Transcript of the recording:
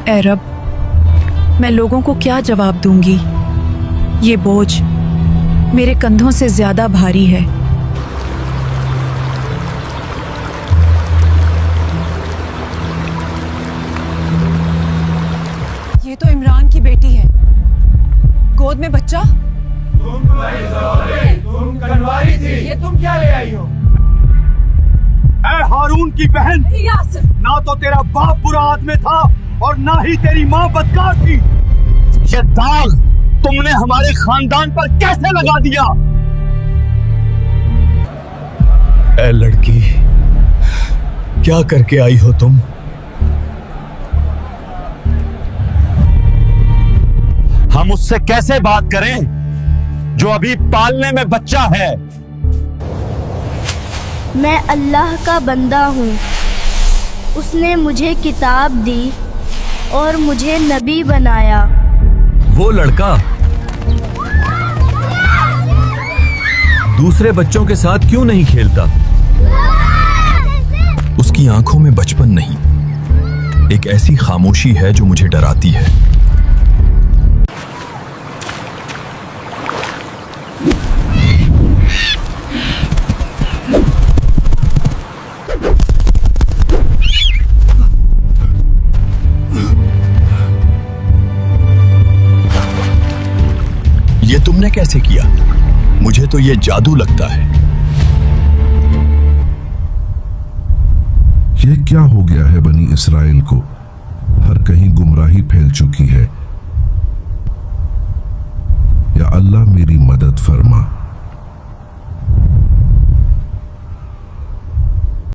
ऐ रब, मैं लोगों को क्या जवाब दूंगी? ये बोझ मेरे कंधों से ज्यादा भारी है। ये तो इमरान की बेटी है, गोद में बच्चा। तुम कनवारी थी, ये तुम क्या ले आई हो? ऐ हारून की बहन, ना तो तेरा बाप बुरा आदमी था और ना ही तेरी माँ बदकार थी। ये दाग तुमने हमारे खानदान पर कैसे लगा दिया? ऐ लड़की, क्या करके आई हो तुम? हम उससे कैसे बात करें जो अभी पालने में बच्चा है? मैं अल्लाह का बंदा हूँ। उसने मुझे किताब दी और मुझे नबी बनाया। वो लड़का दूसरे बच्चों के साथ क्यों नहीं खेलता? उसकी आंखों में बचपन नहीं, एक ऐसी खामोशी है जो मुझे डराती है। ये तुमने कैसे किया? मुझे तो ये जादू लगता है। ये क्या हो गया है बनी इस्राइल को? हर कहीं गुमराही फैल चुकी है। या अल्लाह मेरी मदद फरमा।